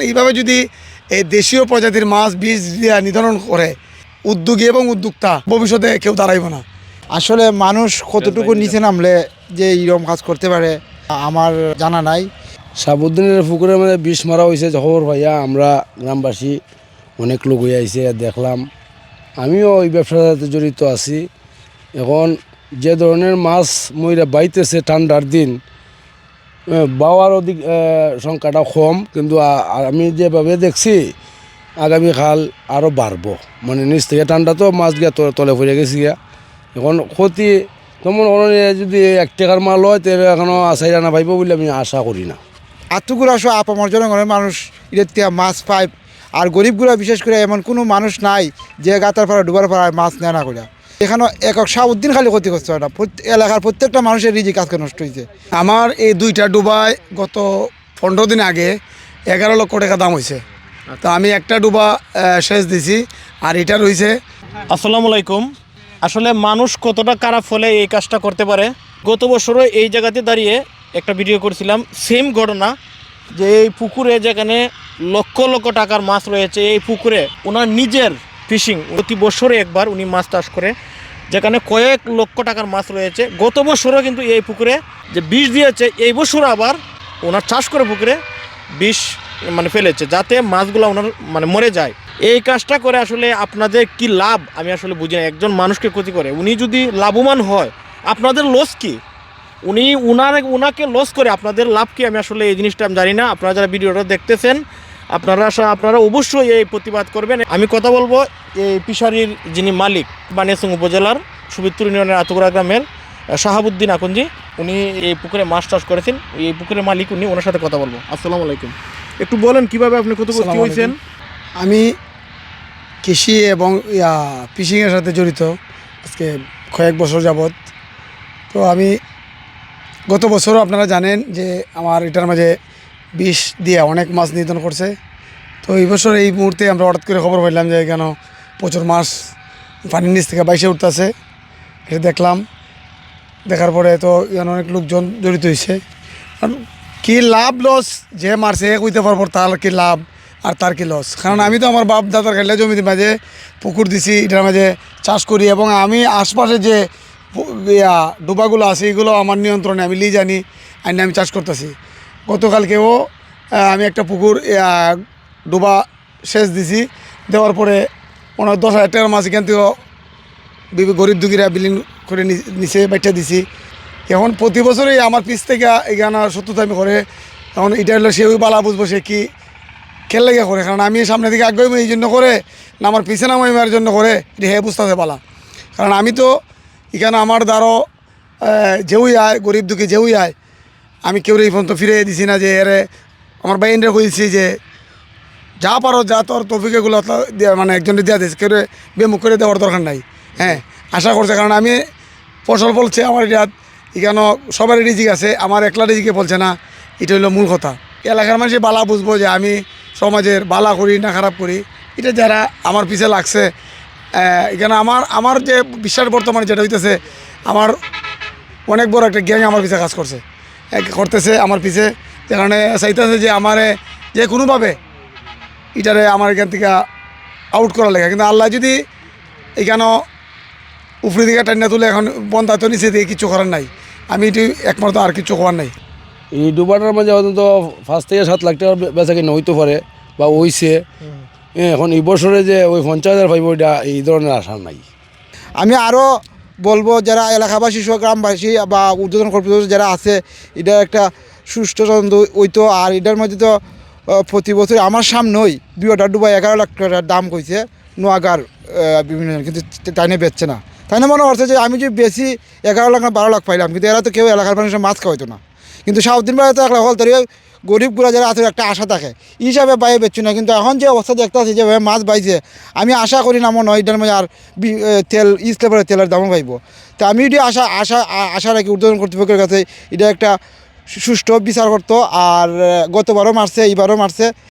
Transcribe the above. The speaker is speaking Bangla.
এইভাবে যদি এই দেশীয় প্রজাতির মাছ বীজ দিয়ে নিধন করে উদ্যোগী এবং উদ্যোক্তা ভবিষ্যতে কেউ দাঁড়াইব না। আসলে মানুষ কতটুকু নিচে নামলে যে এইরকম কাজ করতে পারে আমার জানা নাই। সাবুদ্দিনের পুকুরে মানে বিষ মারা হয়েছে খবর ভাইয়া আমরা গ্রামবাসী অনেক লোক হয়ে আইছে দেখলাম। আমিও ওই ব্যবসার সাথে জড়িত আছি। এখন যে ধরনের মাছ মইরা বাইতেছে ঠান্ডার দিন, বাওয়ার অধিক সংখ্যাটা কম, কিন্তু আমি যেভাবে দেখছি আগামীকাল আরও বাড়বো, মানে নিচ থেকে ঠান্ডা তো মাছ গিয়া তলে পড়ে গেছি গিয়া। এখন ক্ষতি তেমন যদি 1 টাকার মাল হয় তাহলে এখনও আশাই রানা পাইব বলে আমি আশা করি না। আত্মগুলো আসো আপামর জনগণের মানুষ এটা মাছ পায়, আর গরিবগুলো বিশেষ করে এমন কোনো মানুষ নাই যে গাতার পাড়া ডুবার পাড়ায় মাছ নেয় না করে। এখানে একক শাহাবুদ্দিন খালি ক্ষতি করতে হয় না, এলাকার প্রত্যেকটা মানুষের রিজিক আজকে নষ্ট হয়েছে। আমার এই 2টা ডুবায় গত 15 দিন আগে 11 লক্ষ টাকা দাম হয়েছে। তো আমি একটা ডুবা সেচ দিছি, আর এটা রয়েছে। আসসালামু আলাইকুম। আসলে মানুষ কতটা খারাপ ফলে এই কাজটা করতে পারে। গত বছরও এই জায়গাতে দাঁড়িয়ে একটা ভিডিও করছিলাম, সেম ঘটনা, যে এই পুকুরে যেখানে লক্ষ লক্ষ টাকার মাছ রয়েছে, এই পুকুরে ওনার নিজের ফিশিং প্রতি বছরে একবার উনি মাছ চাষ করে, যেখানে কয়েক লক্ষ টাকার মাছ রয়েছে। গত বছরও কিন্তু এই পুকুরে যে বিষ দিয়েছে, এই বছর আবার ওনার চাষ করে পুকুরে বিষ মানে ফেলেছে, যাতে মাছগুলো ওনার মানে মরে যায়। এই কাজটা করে আসলে আপনাদের কি লাভ আমি আসলে বুঝি না। একজন মানুষকে ক্ষতি করে, উনি যদি লাভবান হয় আপনাদের লস কি? উনাকে লস করে আপনাদের লাভ কি? আমি আসলে এই জিনিসটা আমি জানি না। আপনারা যারা ভিডিওটা দেখতেছেন আপনারা অবশ্যই এই প্রতিবাদ করবেন। আমি কথা বলবো এই ফিশারির যিনি মালিক, বানিয়াচং উপজেলার সুবিদপুর ইউনিয়নের আতুগড়া গ্রামের শাহাবুদ্দিন আকন্জি, উনি এই পুকুরে মাছ চাষ করেছেন, এই পুকুরের মালিক উনি, ওনার সাথে কথা বলবো। আসসালামু আলাইকুম। একটু বলেন কিভাবে আপনি ক্ষতিগ্রস্ত হয়েছেন? আমি কৃষি এবং ফিশিংয়ের সাথে জড়িত আজকে কয়েক বছর যাবৎ। তো আমি গত বছরও আপনারা জানেন যে আমার এটার মাঝে বিষ দিয়ে অনেক মাছ নিধন করছে। তো এই বছর এই মুহূর্তে আমরা হঠাৎ করে খবর পাইলাম যে কেন প্রচুর মাছ পানির নিচ থেকে বাইসে উঠতেছে। এটা দেখলাম, দেখার পরে তো এখানে অনেক লোকজন জড়িত হয়েছে। কারণ কী লাভ লস যে মারছে কইতে পারবো তার কি লাভ আর তার কি লস। কারণ আমি তো আমার বাপ দাদার খেলে জমির মাঝে পুকুর দিছি, এটার মাঝে চাষ করি, এবং আমি আশপাশে যে ডোবাগুলো আছে এগুলো আমার নিয়ন্ত্রণে, আমি জানি আইনে আমি চাষ করতেছি। গতকালকেও আমি একটা পুকুর ডোবা সেচ দিছি, দেওয়ার পরে 10,000 টাকার মাছ এখান থেকেও গরিব দুঃখীরা বিলীন করে নিচে বাইটা দিছি। এখন প্রতি বছরই আমার পিছ থেকে এখানে শত্রুতা আমি করে, এখন এটা হলো সেও বালা বুঝবো সে কি খেলে গিয়ে করে। কারণ আমি সামনে দিকে আগ্রহী এই জন্য করে না, আমার পিছনে নামার জন্য করে, এটা হে বুঝতে বালা। কারণ আমি তো এখানে আমার দ্বারও যেউই আয়, গরিব দুঃখী যেউই আয়, আমি কেউ এই পর্যন্ত ফিরে দিছি না যে এরে আমার বাইরে কইছি যে যা পারো যা তোর তফিকেগুলো মানে একজনের দেওয়া দিয়েছে, কেউ বেমুখ করে দেওয়ার দরকার নাই। হ্যাঁ, আশা করছে। কারণ আমি ফসল বলছে আমার ইয়াত এখানে সবারই রিজিক আছে, আমার একলা রিজিকে বলছে না, এটা হলো মূল কথা। এলাকার মানুষই বালা বুঝবো যে আমি সমাজের বালা করি না খারাপ করি। এটা যারা আমার পিছে লাগছে, এখানে আমার যে বিশ্বাস বর্তমানে যেটা হইতেছে, আমার অনেক বড় একটা গ্যাং আমার পিছে কাজ করতেছে আমার পিছে, যেখানে চাইতেছে যে আমারে যে কোনোভাবে এটারে আমার এখান থেকে আউট করা লেগে। কিন্তু আল্লাহ যদি এখানেও উপরি দিকে টান্না তুলে এখন বন্ধা তো নিচে দিয়ে কিছু করার নাই, আমি এটি একমাত্র আর কিছু করার নাই। এই ডুবাটার মাঝে অন্তত 5 থেকে 7 লাখ টাকার বেচা কিনা হইতে পারে বা হইছে। এখন এই বছরে যে ওই 50,000 পাইব ওইটা এই ধরনের আশা নাই। আমি আরও বলবো যারা এলাকাবাসী সহ গ্রামবাসী বা উদ্বোধন কর্তৃপক্ষ যারা আছে, এটা একটা সুষ্ঠু তদন্ত হইতো। আর এটার মধ্যে তো প্রতি বছর আমার সামনেই 2টা ডুবাই 11 লাখ টাকার দাম কইছে নোয়াগার বিভিন্ন, কিন্তু তাই নিয়ে বেচছে না। তাই না মনে করছে যে আমি যদি বেশি 11 লাখ না 12 লাখ পাইলাম, কিন্তু এরা তো কেউ এলাকার মানুষের মাছ খাওয়াইতো না। কিন্তু শাহাবুদ্দিন ভাই তো একলা হল তৈরি গরিবগুলো যারা আছে একটা আশা থাকে এই হিসাবে বাইরে বেচছি না। কিন্তু এখন যে অবস্থা দেখতে আছে যেভাবে মাছ বাইছে, আমি আশা করি না মনে হয় এটার মধ্যে আর তেল ইস্তেপারে তেলের দামও পাইব। তো আমি এটি আশা রাখি উদ্বোধন কর্তৃপক্ষের কাছে এটা একটা সুষ্ঠু বিচার করতো। আর গতবারও মারছে, এইবারও মারছে।